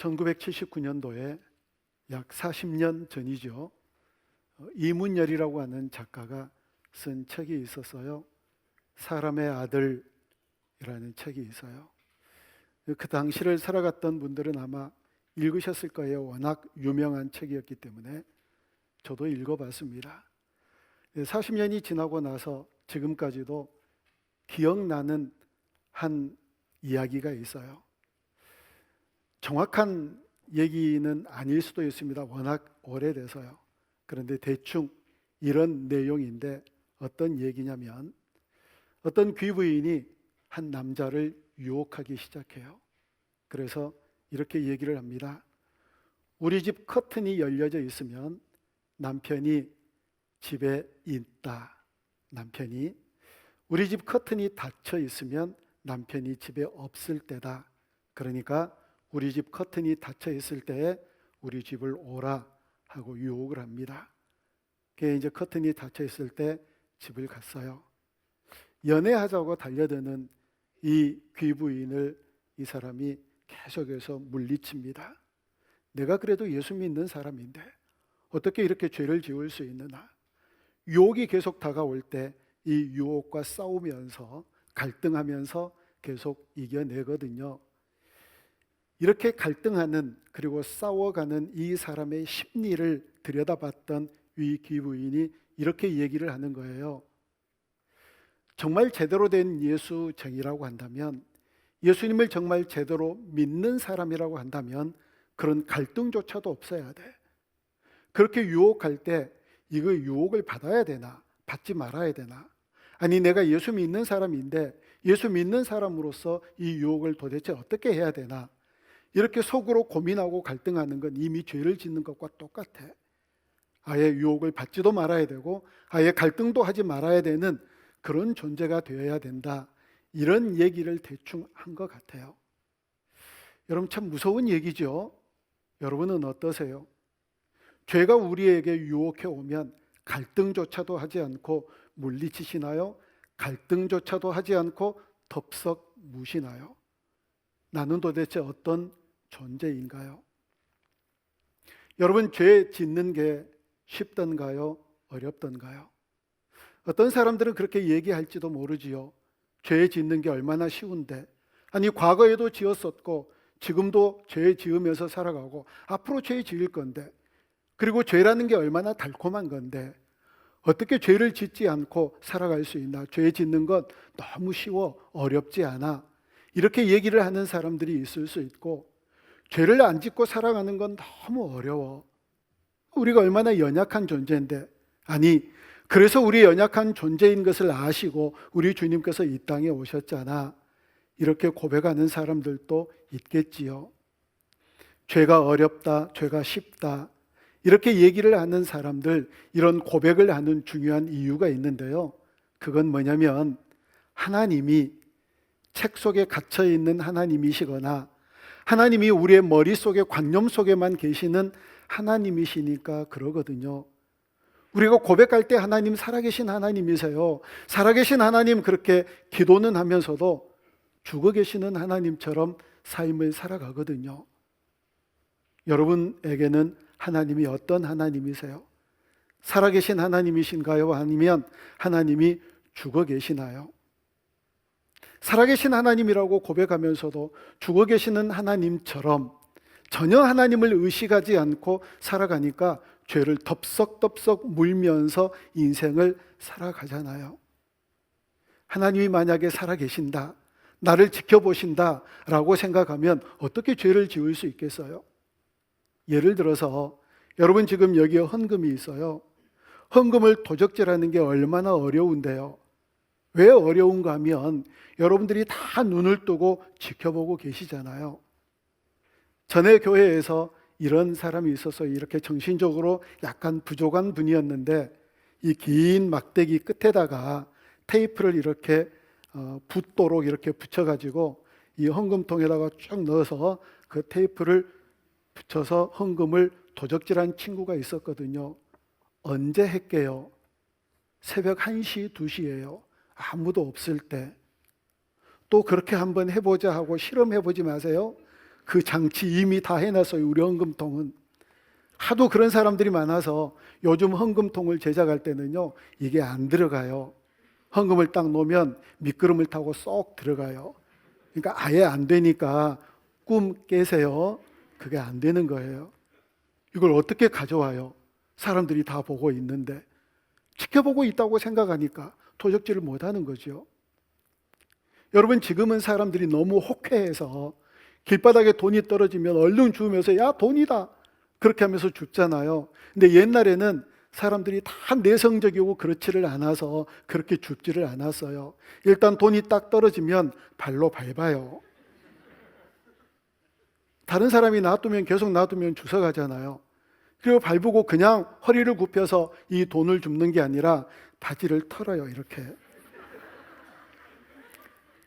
1979년도에 약 40년 전이죠. 이문열이라고 하는 작가가 쓴 책이 있었어요. 사람의 아들이라는 책이 있어요. 그 당시를 살아갔던 분들은 아마 읽으셨을 거예요. 워낙 유명한 책이었기 때문에 저도 읽어봤습니다. 40년이 지나고 나서 지금까지도 기억나는 한 이야기가 있어요. 정확한 얘기는 아닐 수도 있습니다. 워낙 오래돼서요. 그런데 대충 이런 내용인데 어떤 얘기냐면 어떤 귀부인이 한 남자를 유혹하기 시작해요. 그래서 이렇게 얘기를 합니다. 우리 집 커튼이 열려져 있으면 남편이 집에 있다. 남편이 우리 집 커튼이 닫혀 있으면 남편이 집에 없을 때다. 그러니까 우리 집 커튼이 닫혀 있을 때에 우리 집을 오라 하고 유혹을 합니다. 그게 이제 커튼이 닫혀 있을 때 집을 갔어요. 연애하자고 달려드는 이 귀부인을 이 사람이 계속해서 물리칩니다. 내가 그래도 예수 믿는 사람인데 어떻게 이렇게 죄를 지을 수 있느냐. 유혹이 계속 다가올 때 이 유혹과 싸우면서 갈등하면서 계속 이겨내거든요. 이렇게 갈등하는 그리고 싸워가는 이 사람의 심리를 들여다봤던 이 귀부인이 이렇게 얘기를 하는 거예요. 정말 제대로 된 예수쟁이라고 한다면, 예수님을 정말 제대로 믿는 사람이라고 한다면 그런 갈등조차도 없어야 돼. 그렇게 유혹할 때 이거 유혹을 받아야 되나 받지 말아야 되나, 아니 내가 예수 믿는 사람인데 예수 믿는 사람으로서 이 유혹을 도대체 어떻게 해야 되나, 이렇게 속으로 고민하고 갈등하는 건 이미 죄를 짓는 것과 똑같아. 아예 유혹을 받지도 말아야 되고 아예 갈등도 하지 말아야 되는 그런 존재가 되어야 된다, 이런 얘기를 대충 한 것 같아요. 여러분 참 무서운 얘기죠. 여러분은 어떠세요? 죄가 우리에게 유혹해 오면 갈등조차도 하지 않고 물리치시나요? 갈등조차도 하지 않고 덥석 무시나요? 나는 도대체 어떤 존재인가요? 여러분, 죄 짓는 게 쉽던가요? 어렵던가요? 어떤 사람들은 그렇게 얘기할지도 모르지요. 죄 짓는 게 얼마나 쉬운데, 아니 과거에도 지었었고 지금도 죄 지으면서 살아가고 앞으로 죄 지을 건데, 그리고 죄라는 게 얼마나 달콤한 건데 어떻게 죄를 짓지 않고 살아갈 수 있나? 죄 짓는 것 너무 쉬워, 어렵지 않아, 이렇게 얘기를 하는 사람들이 있을 수 있고, 죄를 안 짓고 살아가는 건 너무 어려워, 우리가 얼마나 연약한 존재인데, 아니 그래서 우리 연약한 존재인 것을 아시고 우리 주님께서 이 땅에 오셨잖아, 이렇게 고백하는 사람들도 있겠지요. 죄가 어렵다, 죄가 쉽다, 이렇게 얘기를 하는 사람들, 이런 고백을 하는 중요한 이유가 있는데요. 그건 뭐냐면 하나님이 책 속에 갇혀 있는 하나님이시거나 하나님이 우리의 머릿속에 관념 속에만 계시는 하나님이시니까 그러거든요. 우리가 고백할 때 하나님 살아계신 하나님이세요. 살아계신 하나님, 그렇게 기도는 하면서도 죽어 계시는 하나님처럼 삶을 살아가거든요. 여러분에게는 하나님이 어떤 하나님이세요? 살아계신 하나님이신가요? 아니면 하나님이 죽어 계시나요? 살아계신 하나님이라고 고백하면서도 죽어 계시는 하나님처럼 전혀 하나님을 의식하지 않고 살아가니까 죄를 덥석덥석 물면서 인생을 살아가잖아요. 하나님이 만약에 살아계신다, 나를 지켜보신다 라고 생각하면 어떻게 죄를 지을 수 있겠어요? 예를 들어서 여러분 지금 여기에 헌금이 있어요. 헌금을 도적질하는 게 얼마나 어려운데요. 왜 어려운가 하면 여러분들이 다 눈을 뜨고 지켜보고 계시잖아요. 전에 교회에서 이런 사람이 있어서 이렇게 정신적으로 약간 부족한 분이었는데, 이 긴 막대기 끝에다가 테이프를 이렇게 붓도록 이렇게 붙여가지고 이 헌금통에다가 쭉 넣어서 그 테이프를 붙여서 헌금을 도적질한 친구가 있었거든요. 언제 했게요? 새벽 1시, 2시예요. 아무도 없을 때. 또 그렇게 한번 해보자 하고 실험해보지 마세요. 그 장치 이미 다 해놨어요. 우리 헌금통은. 하도 그런 사람들이 많아서 요즘 헌금통을 제작할 때는요, 이게 안 들어가요. 헌금을 딱 놓으면 미끄럼을 타고 쏙 들어가요. 그러니까 아예 안 되니까 꿈 깨세요. 그게 안 되는 거예요. 이걸 어떻게 가져와요? 사람들이 다 보고 있는데. 지켜보고 있다고 생각하니까 도적질을 못하는 거죠. 여러분, 지금은 사람들이 너무 호쾌해서 길바닥에 돈이 떨어지면 얼른 주우면서 야, 돈이다, 그렇게 하면서 줍잖아요. 근데 옛날에는 사람들이 다 내성적이고 그렇지를 않아서 그렇게 줍지를 않았어요. 일단 돈이 딱 떨어지면 발로 밟아요. 다른 사람이 놔두면 계속 놔두면 주워가잖아요. 그리고 밟고 그냥 허리를 굽혀서 이 돈을 줍는 게 아니라 바지를 털어요, 이렇게.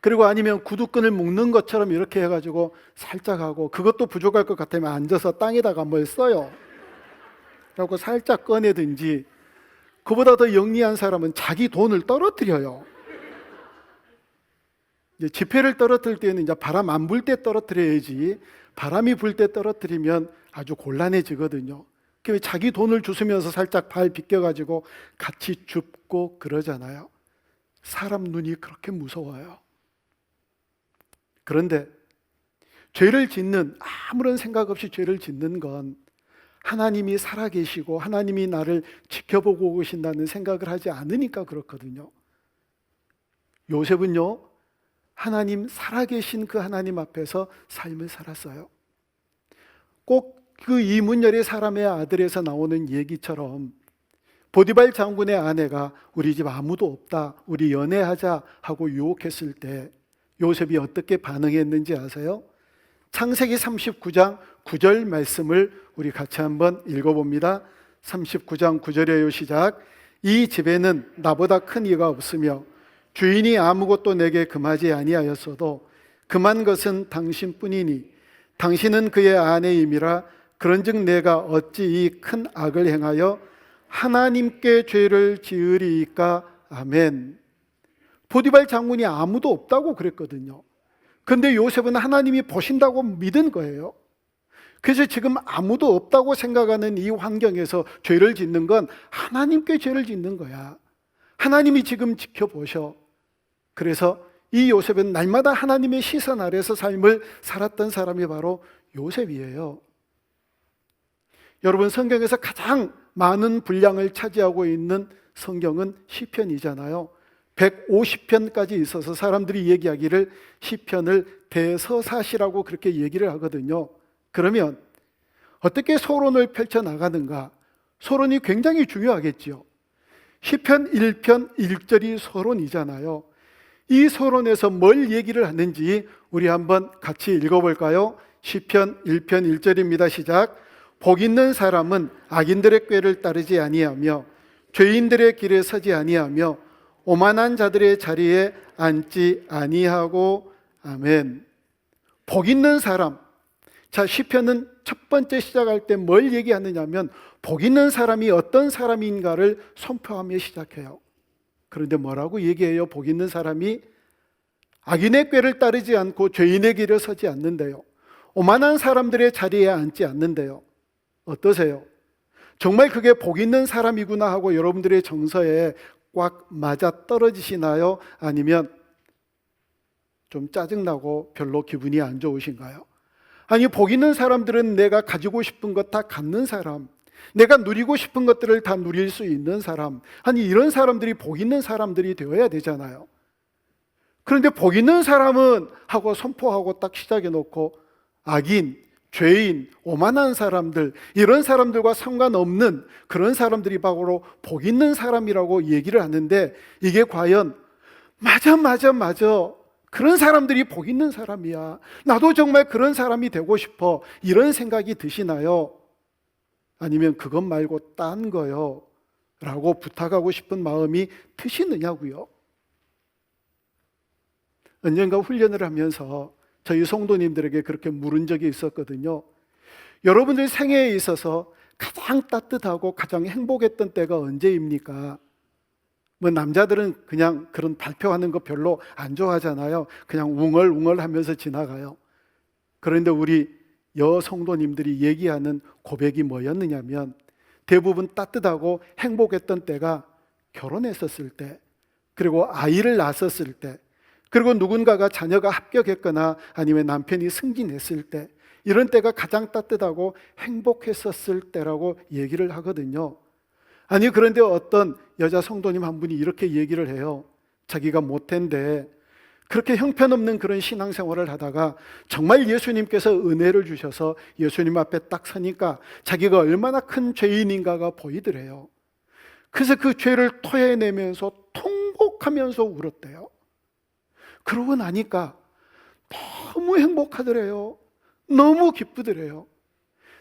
그리고 아니면 구두끈을 묶는 것처럼 이렇게 해가지고 살짝 하고, 그것도 부족할 것 같으면 앉아서 땅에다가 뭘 써요. 그리고 살짝 꺼내든지. 그보다 더 영리한 사람은 자기 돈을 떨어뜨려요. 이제 지폐를 떨어뜨릴 때는 이제 바람 안 불 때 떨어뜨려야지, 바람이 불 때 떨어뜨리면 아주 곤란해지거든요. 그래서 자기 돈을 주스면서 살짝 발 비껴가지고 같이 줍고 그러잖아요. 사람 눈이 그렇게 무서워요. 그런데 죄를 짓는, 아무런 생각 없이 죄를 짓는 건 하나님이 살아계시고 하나님이 나를 지켜보고 계신다는 생각을 하지 않으니까 그렇거든요. 요셉은요, 하나님, 살아계신 그 하나님 앞에서 삶을 살았어요. 꼭 그 이문열의 사람의 아들에서 나오는 얘기처럼 보디발 장군의 아내가 우리 집 아무도 없다, 우리 연애하자 하고 유혹했을 때 요셉이 어떻게 반응했는지 아세요? 창세기 39장 9절 말씀을 우리 같이 한번 읽어봅니다. 39장 9절에요. 시작. 이 집에는 나보다 큰 이가 없으며 주인이 아무것도 내게 금하지 아니하였어도 금한 것은 당신뿐이니 당신은 그의 아내임이라. 그런즉 내가 어찌 이 큰 악을 행하여 하나님께 죄를 지으리이까. 아멘. 보디발 장군이 아무도 없다고 그랬거든요. 근데 요셉은 하나님이 보신다고 믿은 거예요. 그래서 지금 아무도 없다고 생각하는 이 환경에서 죄를 짓는 건 하나님께 죄를 짓는 거야. 하나님이 지금 지켜보셔. 그래서 이 요셉은 날마다 하나님의 시선 아래서 삶을 살았던 사람이 바로 요셉이에요. 여러분, 성경에서 가장 많은 분량을 차지하고 있는 성경은 시편이잖아요. 150편까지 있어서 사람들이 얘기하기를 시편을 대서사시라고 그렇게 얘기를 하거든요. 그러면 어떻게 서론을 펼쳐나가는가? 서론이 굉장히 중요하겠지요. 시편 1편 1절이 서론이잖아요. 이 서론에서 뭘 얘기를 하는지 우리 한번 같이 읽어볼까요? 시편 1편 1절입니다. 시작. 복 있는 사람은 악인들의 꾀를 따르지 아니하며 죄인들의 길에 서지 아니하며 오만한 자들의 자리에 앉지 아니하고. 아멘. 복 있는 사람. 자, 시편은 첫 번째 시작할 때 뭘 얘기하느냐면 복 있는 사람이 어떤 사람인가를 선포하며 시작해요. 그런데 뭐라고 얘기해요? 복 있는 사람이 악인의 꾀를 따르지 않고 죄인의 길에 서지 않는데요, 오만한 사람들의 자리에 앉지 않는데요. 어떠세요? 정말 그게 복 있는 사람이구나 하고 여러분들의 정서에 꽉 맞아 떨어지시나요? 아니면 좀 짜증나고 별로 기분이 안 좋으신가요? 아니, 복 있는 사람들은 내가 가지고 싶은 것 다 갖는 사람, 내가 누리고 싶은 것들을 다 누릴 수 있는 사람, 아니 이런 사람들이 복 있는 사람들이 되어야 되잖아요. 그런데 복 있는 사람은 하고 선포하고 딱 시작해 놓고 악인, 죄인, 오만한 사람들, 이런 사람들과 상관없는 그런 사람들이 바로 복 있는 사람이라고 얘기를 하는데, 이게 과연 맞아 그런 사람들이 복 있는 사람이야, 나도 정말 그런 사람이 되고 싶어, 이런 생각이 드시나요? 아니면 그것 말고 딴 거요 라고 부탁하고 싶은 마음이 드시느냐고요? 언젠가 훈련을 하면서 저희 성도님들에게 그렇게 물은 적이 있었거든요. 여러분들 생애에 있어서 가장 따뜻하고 가장 행복했던 때가 언제입니까? 뭐 남자들은 그냥 그런 발표하는 거 별로 안 좋아하잖아요. 그냥 웅얼웅얼 하면서 지나가요. 그런데 우리 여성도님들이 얘기하는 고백이 뭐였느냐면 대부분 따뜻하고 행복했던 때가 결혼했었을 때, 그리고 아이를 낳았을 때, 그리고 누군가가 자녀가 합격했거나 아니면 남편이 승진했을 때, 이런 때가 가장 따뜻하고 행복했었을 때라고 얘기를 하거든요. 아니, 그런데 어떤 여자 성도님 한 분이 이렇게 얘기를 해요. 자기가 모태인데 그렇게 형편없는 그런 신앙생활을 하다가 정말 예수님께서 은혜를 주셔서 예수님 앞에 딱 서니까 자기가 얼마나 큰 죄인인가가 보이더래요. 그래서 그 죄를 토해내면서 통곡하면서 울었대요. 그러고 나니까 너무 행복하더래요. 너무 기쁘더래요.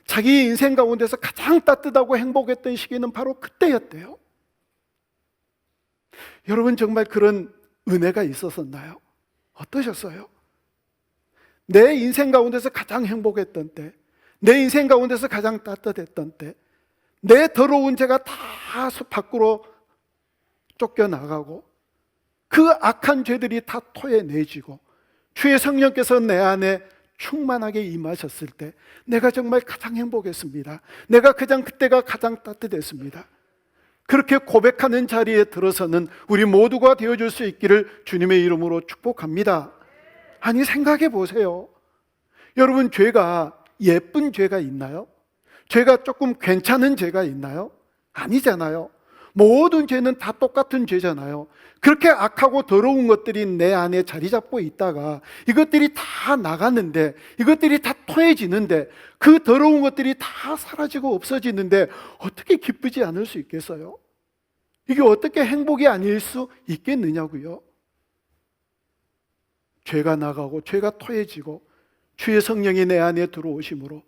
자기 인생 가운데서 가장 따뜻하고 행복했던 시기는 바로 그때였대요. 여러분, 정말 그런 은혜가 있었었나요? 어떠셨어요? 내 인생 가운데서 가장 행복했던 때, 내 인생 가운데서 가장 따뜻했던 때, 내 더러운 죄가 다 밖으로 쫓겨나가고 그 악한 죄들이 다 토해내지고 주의 성령께서 내 안에 충만하게 임하셨을 때 내가 정말 가장 행복했습니다. 내가 그때가 가장 따뜻했습니다. 그렇게 고백하는 자리에 들어서는 우리 모두가 되어줄 수 있기를 주님의 이름으로 축복합니다. 아니, 생각해 보세요. 여러분, 죄가 예쁜 죄가 있나요? 죄가 조금 괜찮은 죄가 있나요? 아니잖아요. 모든 죄는 다 똑같은 죄잖아요. 그렇게 악하고 더러운 것들이 내 안에 자리 잡고 있다가 이것들이 다 나갔는데, 이것들이 다 토해지는데, 그 더러운 것들이 다 사라지고 없어지는데 어떻게 기쁘지 않을 수 있겠어요? 이게 어떻게 행복이 아닐 수 있겠느냐고요. 죄가 나가고 죄가 토해지고 주의 성령이 내 안에 들어오심으로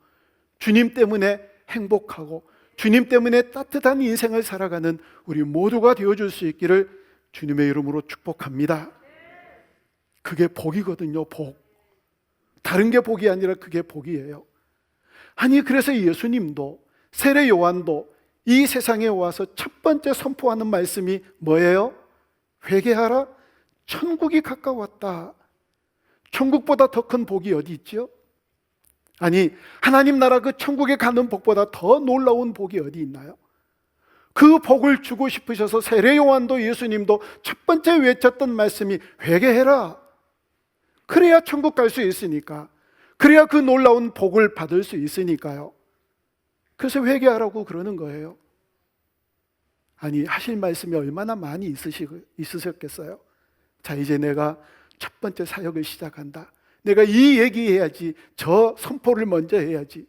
주님 때문에 행복하고 주님 때문에 따뜻한 인생을 살아가는 우리 모두가 되어줄 수 있기를 주님의 이름으로 축복합니다. 그게 복이거든요. 복. 다른 게 복이 아니라 그게 복이에요. 아니, 그래서 예수님도, 세례 요한도 이 세상에 와서 첫 번째 선포하는 말씀이 뭐예요? 회개하라, 천국이 가까웠다. 천국보다 더 큰 복이 어디 있죠? 아니, 하나님 나라 그 천국에 가는 복보다 더 놀라운 복이 어디 있나요? 그 복을 주고 싶으셔서 세례 요한도 예수님도 첫 번째 외쳤던 말씀이 회개해라. 그래야 천국 갈 수 있으니까, 그래야 그 놀라운 복을 받을 수 있으니까요. 그래서 회개하라고 그러는 거예요. 아니, 하실 말씀이 얼마나 많이 있으셨겠어요? 자, 이제 내가 첫 번째 사역을 시작한다. 내가 이 얘기해야지, 저 선포를 먼저 해야지.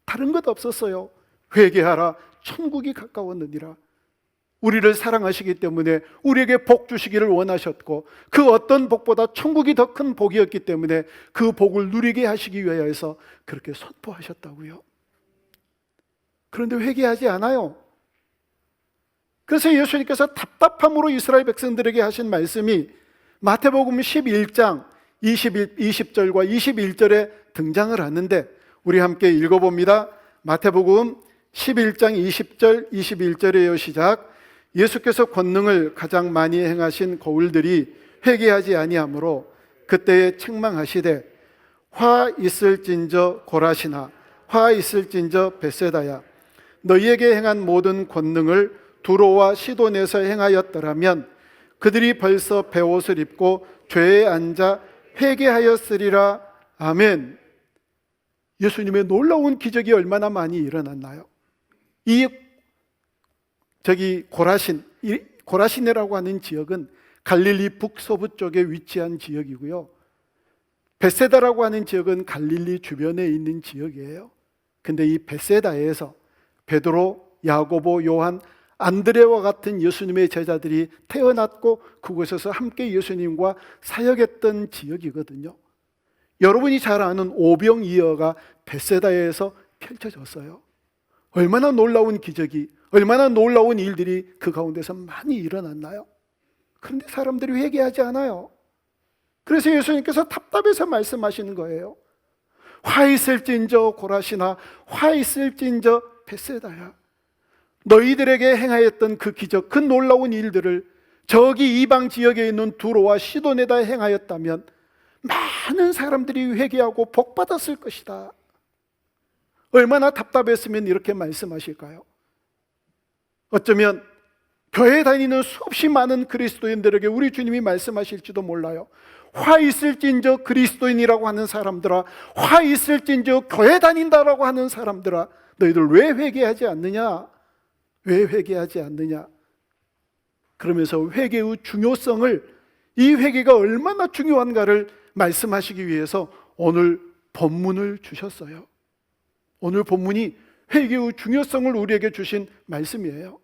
다른 것 없었어요. 회개하라, 천국이 가까웠느니라. 우리를 사랑하시기 때문에 우리에게 복 주시기를 원하셨고, 그 어떤 복보다 천국이 더 큰 복이었기 때문에 그 복을 누리게 하시기 위하여서 그렇게 선포하셨다고요. 그런데 회개하지 않아요. 그래서 예수님께서 답답함으로 이스라엘 백성들에게 하신 말씀이 마태복음 11장 20절과 21절에 등장을 하는데, 우리 함께 읽어봅니다. 마태복음 11장 20절 21절에요. 시작. 예수께서 권능을 가장 많이 행하신 거울들이 회개하지 아니하므로 그때에 책망하시되 화 있을진저 고라시나, 화 있을진저 벳세다야, 너희에게 행한 모든 권능을 두로와 시돈에서 행하였더라면 그들이 벌써 베옷을 입고 죄에 앉아 회개하였으리라. 아멘. 예수님의 놀라운 기적이 얼마나 많이 일어났나요? 고라시네라고 하는 지역은 갈릴리 북서부 쪽에 위치한 지역이고요. 벳세다라고 하는 지역은 갈릴리 주변에 있는 지역이에요. 근데 이 벳세다에서 베드로, 야고보, 요한, 안드레와 같은 예수님의 제자들이 태어났고 그곳에서 함께 예수님과 사역했던 지역이거든요. 여러분이 잘 아는 오병이어가 벳세다에서 펼쳐졌어요. 얼마나 놀라운 기적이, 얼마나 놀라운 일들이 그 가운데서 많이 일어났나요? 그런데 사람들이 회개하지 않아요. 그래서 예수님께서 답답해서 말씀하시는 거예요. 화 있을진저 고라시나, 화 있을진저 벳세다야. 너희들에게 행하였던 그 기적, 그 놀라운 일들을 저기 이방 지역에 있는 두로와 시돈에다 행하였다면 많은 사람들이 회개하고 복 받았을 것이다. 얼마나 답답했으면 이렇게 말씀하실까요? 어쩌면 교회 다니는 수없이 많은 그리스도인들에게 우리 주님이 말씀하실지도 몰라요. 화 있을진저 그리스도인이라고 하는 사람들아, 화 있을진저 교회 다닌다라고 하는 사람들아, 너희들 왜 회개하지 않느냐? 왜 회개하지 않느냐? 그러면서 회개의 중요성을, 이 회개가 얼마나 중요한가를 말씀하시기 위해서 오늘 본문을 주셨어요. 오늘 본문이 회개의 중요성을 우리에게 주신 말씀이에요.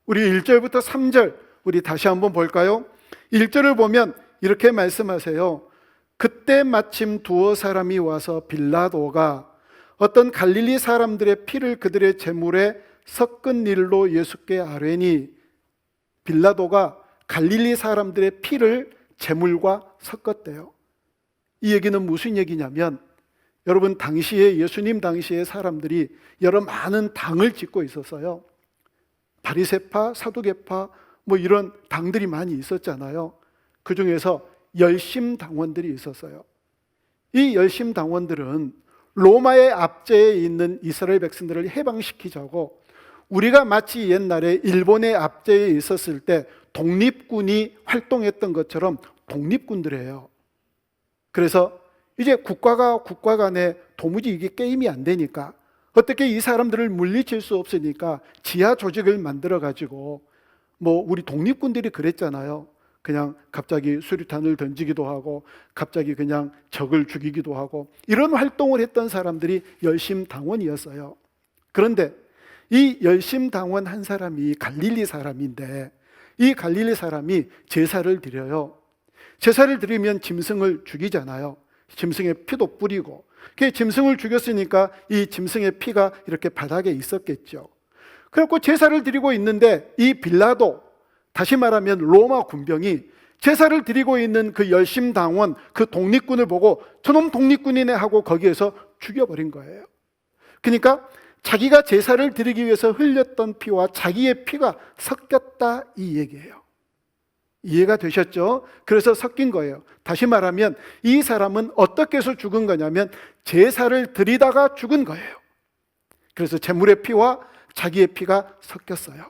우리 1절부터 3절 우리 다시 한번 볼까요? 1절을 보면 이렇게 말씀하세요. 그때 마침 두어 사람이 와서 빌라도가 어떤 갈릴리 사람들의 피를 그들의 제물에 섞은 일로 예수께 아뢰니, 빌라도가 갈릴리 사람들의 피를 제물과 섞었대요. 이 얘기는 무슨 얘기냐면, 여러분, 당시에 예수님 당시에 사람들이 여러 많은 당을 짓고 있었어요. 바리새파, 사두개파 뭐 이런 당들이 많이 있었잖아요. 그 중에서 열심당원들이 있었어요. 이 열심당원들은 로마의 압제에 있는 이스라엘 백성들을 해방시키자고, 우리가 마치 옛날에 일본의 압제에 있었을 때 독립군이 활동했던 것처럼 독립군들이에요. 그래서 이제 국가 간에 도무지 이게 게임이 안 되니까, 어떻게 이 사람들을 물리칠 수 없으니까 지하 조직을 만들어 가지고, 뭐 우리 독립군들이 그랬잖아요. 그냥 갑자기 수류탄을 던지기도 하고 갑자기 그냥 적을 죽이기도 하고, 이런 활동을 했던 사람들이 열심당원이었어요. 그런데 이 열심당원 한 사람이 갈릴리 사람인데, 이 갈릴리 사람이 제사를 드려요. 제사를 드리면 짐승을 죽이잖아요. 짐승의 피도 뿌리고, 그 짐승을 죽였으니까 이 짐승의 피가 이렇게 바닥에 있었겠죠. 그래서 제사를 드리고 있는데 이 빌라도, 다시 말하면 로마 군병이 제사를 드리고 있는 그 열심당원, 그 독립군을 보고 저놈 독립군이네 하고 거기에서 죽여버린 거예요. 그러니까 자기가 제사를 드리기 위해서 흘렸던 피와 자기의 피가 섞였다, 이 얘기예요. 이해가 되셨죠? 그래서 섞인 거예요. 다시 말하면 이 사람은 어떻게 해서 죽은 거냐면 제사를 드리다가 죽은 거예요. 그래서 제물의 피와 자기의 피가 섞였어요.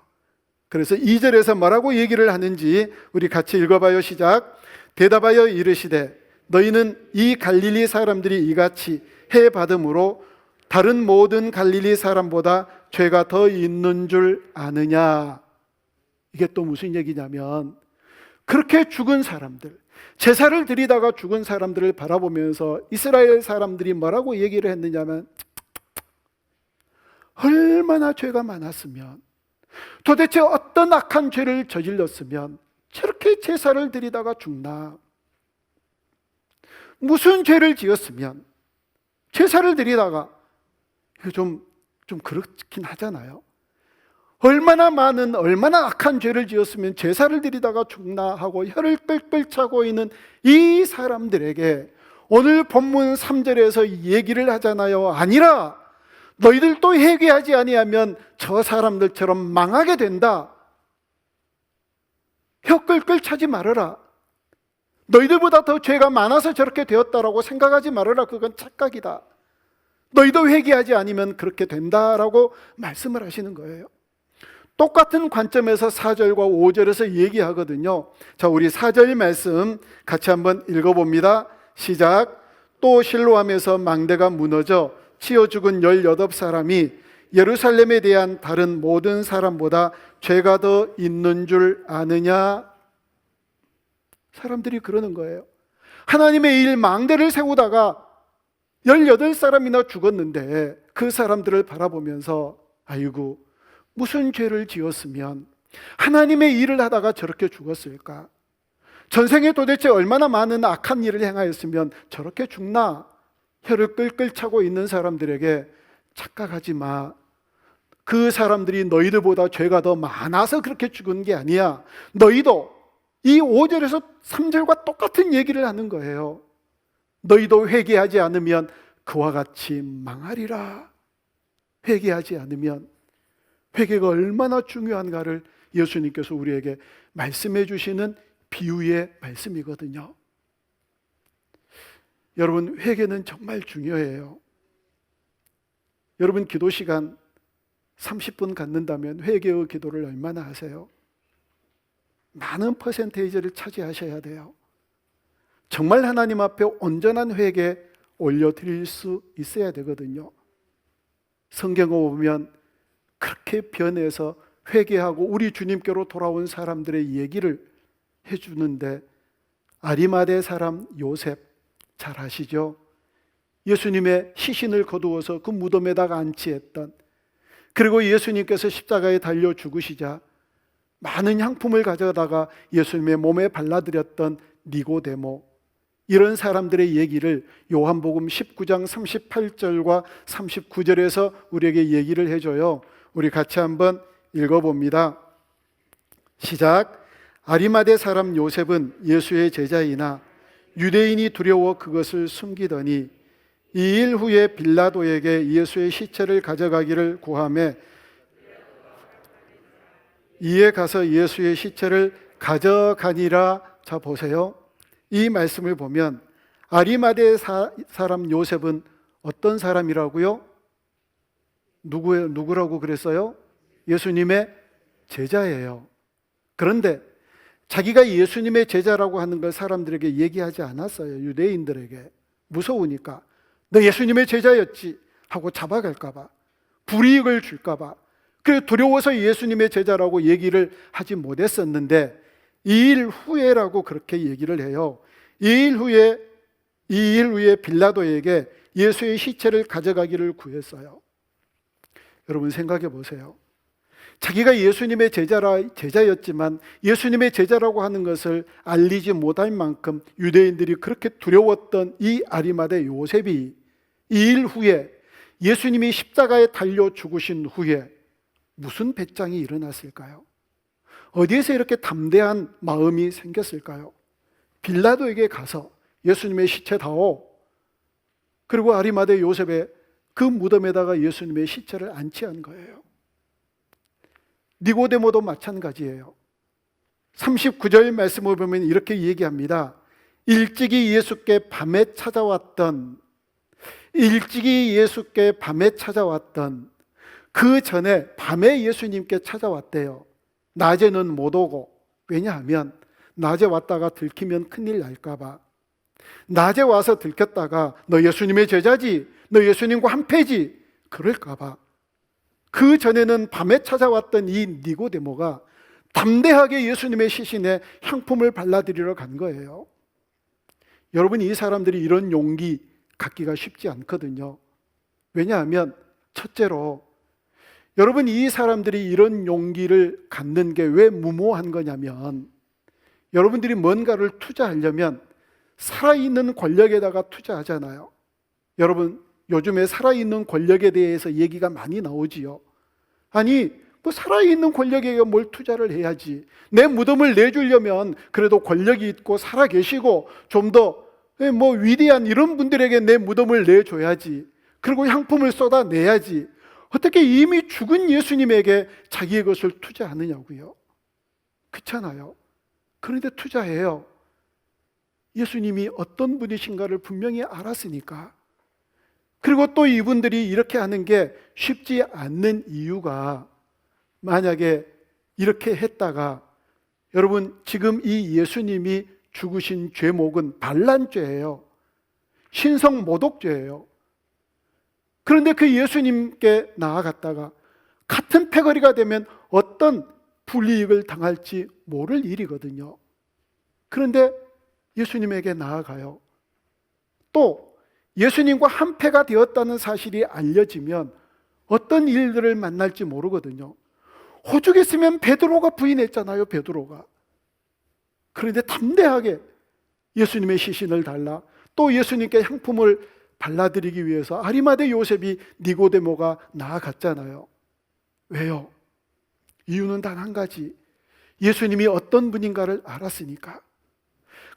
그래서 2절에서 뭐라고 얘기를 하는지 우리 같이 읽어봐요. 시작. 대답하여 이르시되 너희는 이 갈릴리 사람들이 이같이 해 받음으로 다른 모든 갈릴리 사람보다 죄가 더 있는 줄 아느냐. 이게 또 무슨 얘기냐면, 그렇게 죽은 사람들, 제사를 드리다가 죽은 사람들을 바라보면서 이스라엘 사람들이 뭐라고 얘기를 했느냐면, 얼마나 죄가 많았으면, 도대체 어떤 악한 죄를 저질렀으면 저렇게 제사를 드리다가 죽나? 무슨 죄를 지었으면 제사를 드리다가, 좀 그렇긴 하잖아요. 얼마나 악한 죄를 지었으면 제사를 드리다가 죽나 하고 혀를 끌끌 차고 있는 이 사람들에게 오늘 본문 3절에서 얘기를 하잖아요. 아니라 너희들 또 회개하지 아니하면 저 사람들처럼 망하게 된다. 혀 끌끌 차지 말아라. 너희들보다 더 죄가 많아서 저렇게 되었다라고 생각하지 말아라. 그건 착각이다. 너희도 회개하지 않으면 그렇게 된다라고 말씀을 하시는 거예요. 똑같은 관점에서 4절과 5절에서 얘기하거든요. 자, 우리 4절 말씀 같이 한번 읽어봅니다. 시작. 또 실로암에서 망대가 무너져 치어 죽은 18사람이 예루살렘에 대한 다른 모든 사람보다 죄가 더 있는 줄 아느냐? 사람들이 그러는 거예요. 하나님의 일 망대를 세우다가 18사람이나 죽었는데 그 사람들을 바라보면서 아이고, 무슨 죄를 지었으면 하나님의 일을 하다가 저렇게 죽었을까? 전생에 도대체 얼마나 많은 악한 일을 행하였으면 저렇게 죽나? 혀를 끌끌 차고 있는 사람들에게 착각하지 마. 그 사람들이 너희들보다 죄가 더 많아서 그렇게 죽은 게 아니야. 너희도 이 5절에서 3절과 똑같은 얘기를 하는 거예요. 너희도 회개하지 않으면 그와 같이 망하리라. 회개하지 않으면, 회개가 얼마나 중요한가를 예수님께서 우리에게 말씀해 주시는 비유의 말씀이거든요. 여러분, 회개는 정말 중요해요. 여러분, 기도 시간 30분 갖는다면 회개의 기도를 얼마나 하세요? 많은 퍼센테이지를 차지하셔야 돼요. 정말 하나님 앞에 온전한 회개 올려드릴 수 있어야 되거든요. 성경을 보면 그렇게 변해서 회개하고 우리 주님께로 돌아온 사람들의 얘기를 해주는데, 아리마대 사람 요셉 잘 아시죠? 예수님의 시신을 거두어서 그 무덤에다가 안치했던, 그리고 예수님께서 십자가에 달려 죽으시자 많은 향품을 가져다가 예수님의 몸에 발라드렸던 니고데모, 이런 사람들의 얘기를 요한복음 19장 38절과 39절에서 우리에게 얘기를 해줘요. 우리 같이 한번 읽어봅니다. 시작. 아리마대 사람 요셉은 예수의 제자이나 유대인이 두려워 그것을 숨기더니 2일 후에 빌라도에게 예수의 시체를 가져가기를 구하매 이에 가서 예수의 시체를 가져가니라. 자, 보세요. 이 말씀을 보면 아리마대 사람 요셉은 어떤 사람이라고요? 누구라고 그랬어요? 예수님의 제자예요. 그런데 자기가 예수님의 제자라고 하는 걸 사람들에게 얘기하지 않았어요. 유대인들에게. 무서우니까. 너 예수님의 제자였지 하고 잡아갈까 봐, 불이익을 줄까 봐, 그래서 두려워서 예수님의 제자라고 얘기를 하지 못했었는데 2일 후에라고 그렇게 얘기를 해요. 2일 후에 빌라도에게 예수의 시체를 가져가기를 구했어요. 여러분, 생각해 보세요. 자기가 예수님의 제자였지만 예수님의 제자라고 하는 것을 알리지 못할 만큼 유대인들이 그렇게 두려웠던 이 아리마대 요셉이 2일 후에 예수님이 십자가에 달려 죽으신 후에 무슨 배짱이 일어났을까요? 어디에서 이렇게 담대한 마음이 생겼을까요? 빌라도에게 가서 예수님의 시체다오, 그리고 아리마대 요셉의 그 무덤에다가 예수님의 시체를 안치한 거예요. 니고데모도 마찬가지예요. 39절 말씀을 보면 이렇게 얘기합니다. 일찍이 예수께 밤에 찾아왔던 그 전에 밤에 예수님께 찾아왔대요. 낮에는 못 오고, 왜냐하면 낮에 왔다가 들키면 큰일 날까 봐. 낮에 와서 들켰다가 너 예수님의 제자지, 너 예수님과 한패지, 그럴까 봐. 그 전에는 밤에 찾아왔던 이 니고데모가 담대하게 예수님의 시신에 향품을 발라드리러 간 거예요. 여러분, 이 사람들이 이런 용기 갖기가 쉽지 않거든요. 왜냐하면 첫째로, 여러분, 이 사람들이 이런 용기를 갖는 게 왜 무모한 거냐면, 여러분들이 뭔가를 투자하려면 살아있는 권력에다가 투자하잖아요. 여러분, 요즘에 살아있는 권력에 대해서 얘기가 많이 나오지요. 아니, 뭐 살아있는 권력에게 뭘 투자를 해야지. 내 무덤을 내주려면 그래도 권력이 있고 살아계시고 좀 더 위대한 이런 분들에게 내 무덤을 내줘야지. 그리고 향품을 쏟아내야지. 어떻게 이미 죽은 예수님에게 자기의 것을 투자하느냐고요. 그렇잖아요. 그런데 투자해요. 예수님이 어떤 분이신가를 분명히 알았으니까. 그리고 또 이분들이 이렇게 하는 게 쉽지 않는 이유가, 만약에 이렇게 했다가, 여러분, 지금 이 예수님이 죽으신 죄목은 반란죄예요. 신성모독죄예요. 그런데 그 예수님께 나아갔다가 같은 패거리가 되면 어떤 불이익을 당할지 모를 일이거든요. 그런데 예수님에게 나아가요. 또 예수님과 한패가 되었다는 사실이 알려지면 어떤 일들을 만날지 모르거든요. 오죽했으면 베드로가 부인했잖아요. 베드로가. 그런데 담대하게 예수님의 시신을 달라 또 예수님께 향품을 발라드리기 위해서 아리마대 요셉이 니고데모가 나아갔잖아요. 왜요? 이유는 단 한 가지. 예수님이 어떤 분인가를 알았으니까.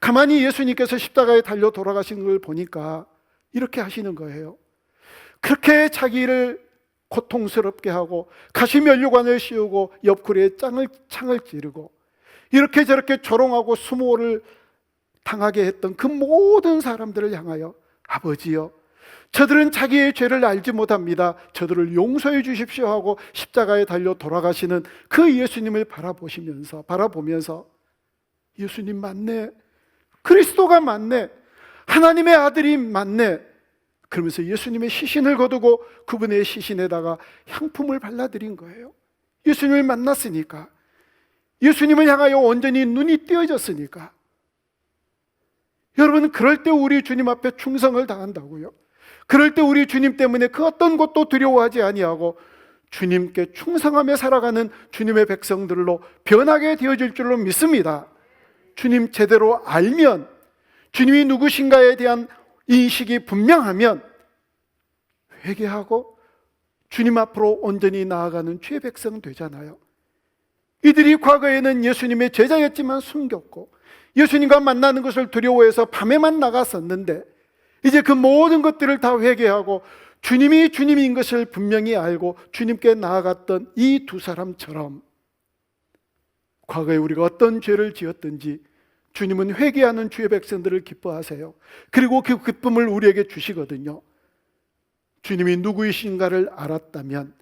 가만히 예수님께서 십자가에 달려 돌아가신 걸 보니까 이렇게 하시는 거예요. 그렇게 자기를 고통스럽게 하고 가시면류관을 씌우고 옆구리에 창을 찌르고 이렇게 저렇게 조롱하고 수모를 당하게 했던 그 모든 사람들을 향하여 아버지여, 저들은 자기의 죄를 알지 못합니다. 저들을 용서해 주십시오 하고 십자가에 달려 돌아가시는 그 예수님을 바라보면서 예수님 맞네, 그리스도가 맞네, 하나님의 아들이 맞네, 그러면서 예수님의 시신을 거두고 그분의 시신에다가 향품을 발라드린 거예요. 예수님을 만났으니까, 예수님을 향하여 온전히 눈이 띄어졌으니까. 여러분, 그럴 때 우리 주님 앞에 충성을 다한다고요. 그럴 때 우리 주님 때문에 그 어떤 것도 두려워하지 아니하고 주님께 충성하며 살아가는 주님의 백성들로 변하게 되어질 줄로 믿습니다. 주님 제대로 알면, 주님이 누구신가에 대한 인식이 분명하면 회개하고 주님 앞으로 온전히 나아가는 주의 백성 되잖아요. 이들이 과거에는 예수님의 제자였지만 숨겼고 예수님과 만나는 것을 두려워해서 밤에만 나갔었는데, 이제 그 모든 것들을 다 회개하고 주님이 주님인 것을 분명히 알고 주님께 나아갔던 이 두 사람처럼 과거에 우리가 어떤 죄를 지었든지 주님은 회개하는 주의 백성들을 기뻐하세요. 그리고 그 기쁨을 우리에게 주시거든요. 주님이 누구이신가를 알았다면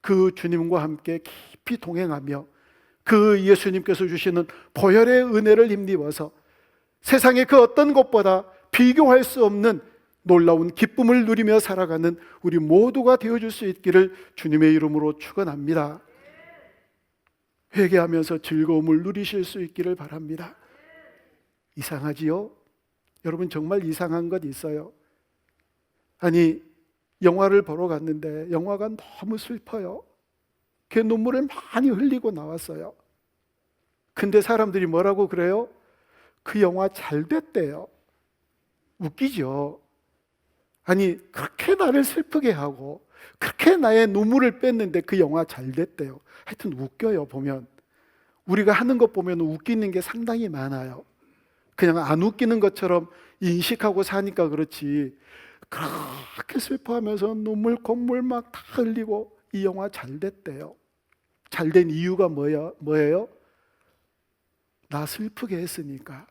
그 주님과 함께 깊이 동행하며 그 예수님께서 주시는 보혈의 은혜를 힘입어서 세상의 그 어떤 것보다 비교할 수 없는 놀라운 기쁨을 누리며 살아가는 우리 모두가 되어줄 수 있기를 주님의 이름으로 축원합니다. 회개하면서 즐거움을 누리실 수 있기를 바랍니다. 이상하지요? 여러분, 정말 이상한 것 있어요. 아니, 영화를 보러 갔는데 영화가 너무 슬퍼요. 그 눈물을 많이 흘리고 나왔어요. 근데 사람들이 뭐라고 그래요? 그 영화 잘 됐대요. 웃기죠? 아니, 그렇게 나를 슬프게 하고 그렇게 나의 눈물을 뺐는데 그 영화 잘 됐대요. 하여튼 웃겨요. 보면 우리가 하는 것 보면 웃기는 게 상당히 많아요. 그냥 안 웃기는 것처럼 인식하고 사니까 그렇지, 그렇게 슬퍼하면서 눈물 콧물 막 다 흘리고 이 영화 잘 됐대요. 잘 된 이유가 뭐예요? 나 슬프게 했으니까,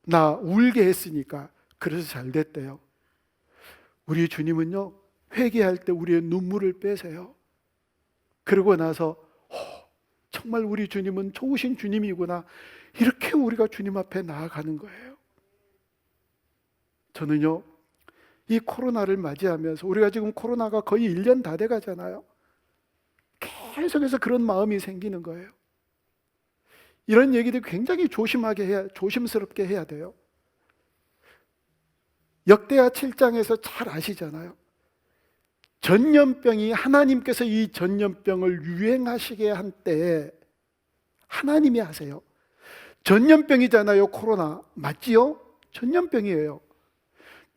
나 울게 했으니까 그래서 잘 됐대요. 우리 주님은요, 회개할 때 우리의 눈물을 빼세요. 그러고 나서 정말 우리 주님은 좋으신 주님이구나, 이렇게 우리가 주님 앞에 나아가는 거예요. 저는요, 이 코로나를 맞이하면서, 우리가 지금 코로나가 거의 1년 다 돼 가잖아요. 계속해서 그런 마음이 생기는 거예요. 이런 얘기들 굉장히 조심스럽게 해야 돼요. 역대하 7장에서 잘 아시잖아요. 전염병이, 하나님께서 이 전염병을 유행하시게 한 때에 하나님이 하세요. 전염병이잖아요. 코로나 맞지요? 전염병이에요.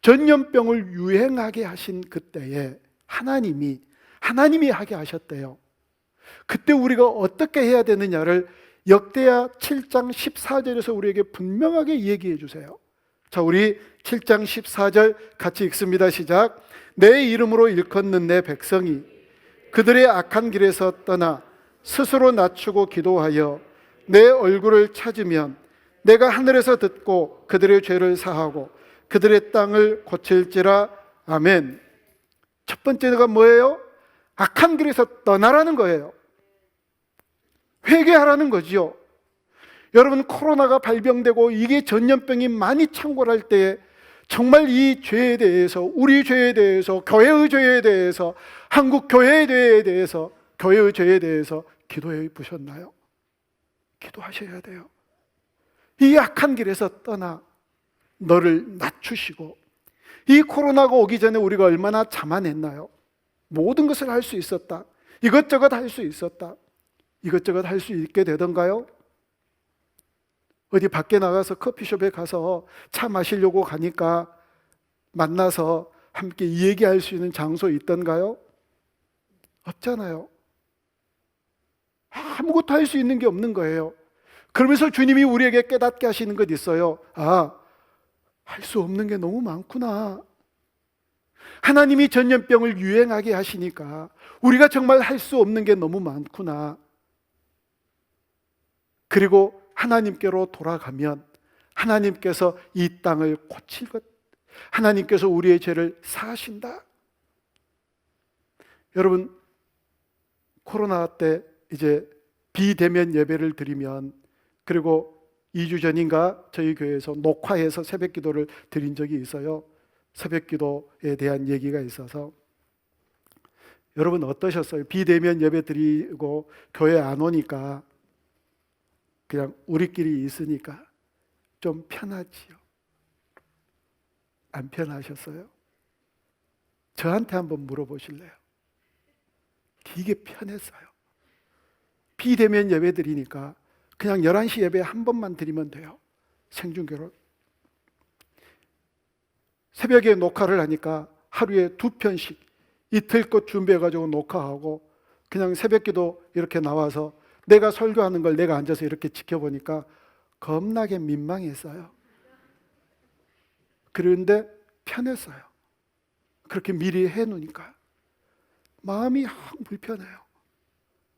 전염병을 유행하게 하신 그때에 하나님이 하게 하셨대요. 그때 우리가 어떻게 해야 되느냐를 역대하 7장 14절에서 우리에게 분명하게 얘기해 주세요. 자, 우리 7장 14절 같이 읽습니다. 시작. 내 이름으로 일컫는 내 백성이 그들의 악한 길에서 떠나 스스로 낮추고 기도하여 내 얼굴을 찾으면 내가 하늘에서 듣고 그들의 죄를 사하고 그들의 땅을 고칠지라. 아멘. 첫 번째가 뭐예요? 악한 길에서 떠나라는 거예요. 회개하라는 거지요. 여러분, 코로나가 발병되고 이게 전염병이 많이 창궐할 때에 정말 이 죄에 대해서, 우리 죄에 대해서, 교회의 죄에 대해서, 한국 교회에 대해서, 교회의 죄에 대해서 기도해 보셨나요? 기도하셔야 돼요. 이 악한 길에서 떠나 너를 낮추시고, 이 코로나가 오기 전에 우리가 얼마나 자만했나요? 모든 것을 할 수 있었다. 이것저것 할 수 있었다. 이것저것 할 수 있게 되던가요? 어디 밖에 나가서 커피숍에 가서 차 마시려고 가니까 만나서 함께 얘기할 수 있는 장소 있던가요? 없잖아요. 아무것도 할 수 있는 게 없는 거예요. 그러면서 주님이 우리에게 깨닫게 하시는 것 있어요. 할 수 없는 게 너무 많구나. 하나님이 전염병을 유행하게 하시니까 우리가 정말 할 수 없는 게 너무 많구나. 그리고 하나님께로 돌아가면 하나님께서 이 땅을 고칠 것, 하나님께서 우리의 죄를 사하신다. 여러분, 코로나 때 이제 비대면 예배를 드리면, 그리고 2주 전인가 저희 교회에서 녹화해서 새벽 기도를 드린 적이 있어요. 새벽 기도에 대한 얘기가 있어서. 여러분 어떠셨어요? 비대면 예배 드리고 교회 안 오니까 그냥 우리끼리 있으니까 좀 편하지요? 안 편하셨어요? 저한테 한번 물어보실래요? 되게 편했어요. 비대면 예배 드리니까 그냥 11시 예배 한 번만 드리면 돼요. 생중계로. 새벽에 녹화를 하니까 하루에 2편씩 이틀 것 준비해가지고 녹화하고, 그냥 새벽기도 이렇게 나와서 내가 설교하는 걸 내가 앉아서 이렇게 지켜보니까 겁나게 민망했어요. 그런데 편했어요. 그렇게 미리 해놓으니까. 마음이 불편해요.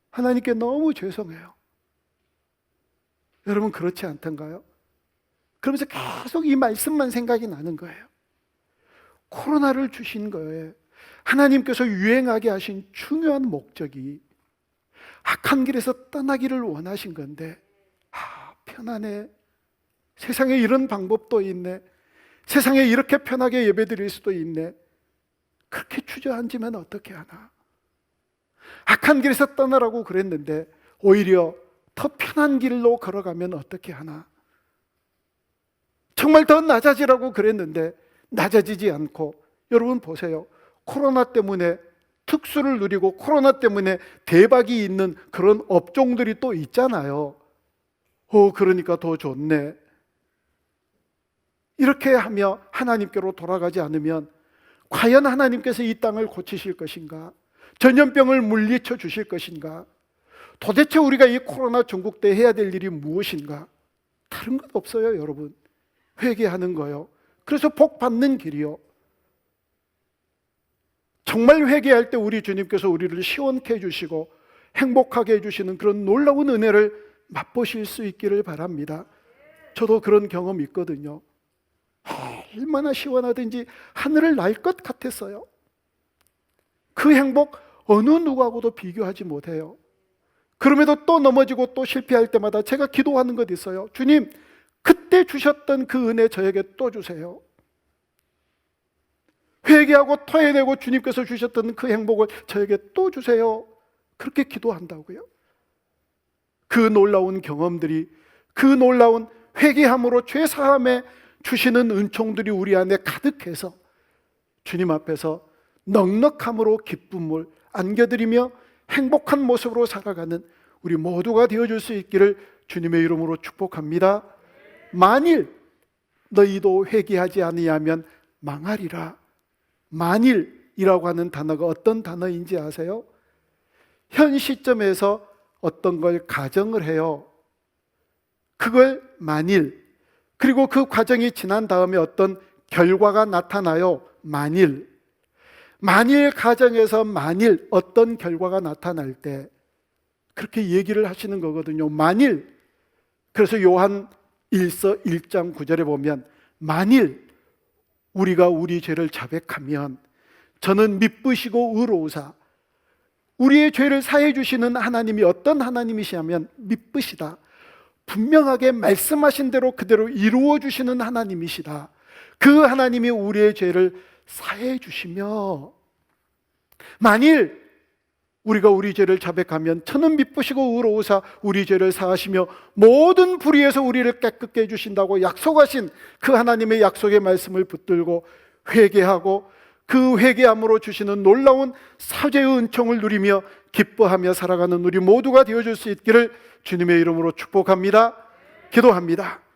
하나님께 너무 죄송해요. 여러분 그렇지 않던가요? 그러면서 계속 이 말씀만 생각이 나는 거예요. 코로나를 주신 거예요. 하나님께서 유행하게 하신 중요한 목적이 악한 길에서 떠나기를 원하신 건데, 편하네. 세상에 이런 방법도 있네. 세상에 이렇게 편하게 예배드릴 수도 있네. 그렇게 주저앉으면 어떻게 하나? 악한 길에서 떠나라고 그랬는데 오히려 더 편한 길로 걸어가면 어떻게 하나? 정말 더 낮아지라고 그랬는데 낮아지지 않고, 여러분 보세요. 코로나 때문에 특수를 누리고 코로나 때문에 대박이 있는 그런 업종들이 또 있잖아요. 그러니까 더 좋네. 이렇게 하며 하나님께로 돌아가지 않으면 과연 하나님께서 이 땅을 고치실 것인가? 전염병을 물리쳐 주실 것인가? 도대체 우리가 이 코로나 전국 때 해야 될 일이 무엇인가? 다른 것 없어요, 여러분. 회개하는 거요. 그래서 복 받는 길이요. 정말 회개할 때 우리 주님께서 우리를 시원케 해주시고 행복하게 해주시는 그런 놀라운 은혜를 맛보실 수 있기를 바랍니다. 저도 그런 경험이 있거든요. 얼마나 시원하든지 하늘을 날 것 같았어요. 그 행복 어느 누구하고도 비교하지 못해요. 그럼에도 또 넘어지고 또 실패할 때마다 제가 기도하는 것 있어요. 주님, 그때 주셨던 그 은혜 저에게 또 주세요. 회개하고 토해내고 주님께서 주셨던 그 행복을 저에게 또 주세요. 그렇게 기도한다고요. 그 놀라운 경험들이, 그 놀라운 회개함으로 죄사함에 주시는 은총들이 우리 안에 가득해서 주님 앞에서 넉넉함으로 기쁨을 안겨드리며 행복한 모습으로 살아가는 우리 모두가 되어줄 수 있기를 주님의 이름으로 축복합니다. 만일 너희도 회개하지 아니하면 망하리라. 만일이라고 하는 단어가 어떤 단어인지 아세요? 현 시점에서 어떤 걸 가정을 해요. 그걸 만일, 그리고 그 과정이 지난 다음에 어떤 결과가 나타나요. 만일 가정에서 만일 어떤 결과가 나타날 때 그렇게 얘기를 하시는 거거든요. 만일. 그래서 요한 1서 1장 9절에 보면 만일 우리가 우리 죄를 자백하면 저는 미쁘시고 의로우사, 우리의 죄를 사해 주시는 하나님이 어떤 하나님이시냐면 미쁘시다. 분명하게 말씀하신 대로 그대로 이루어 주시는 하나님이시다. 그 하나님이 우리의 죄를 사해 주시며, 만일 우리가 우리 죄를 자백하면 저는 미쁘시고 의로우사 우리 죄를 사하시며 모든 불의에서 우리를 깨끗게 해주신다고 약속하신 그 하나님의 약속의 말씀을 붙들고 회개하고 그 회개함으로 주시는 놀라운 사죄의 은총을 누리며 기뻐하며 살아가는 우리 모두가 되어줄 수 있기를 주님의 이름으로 축복합니다. 기도합니다.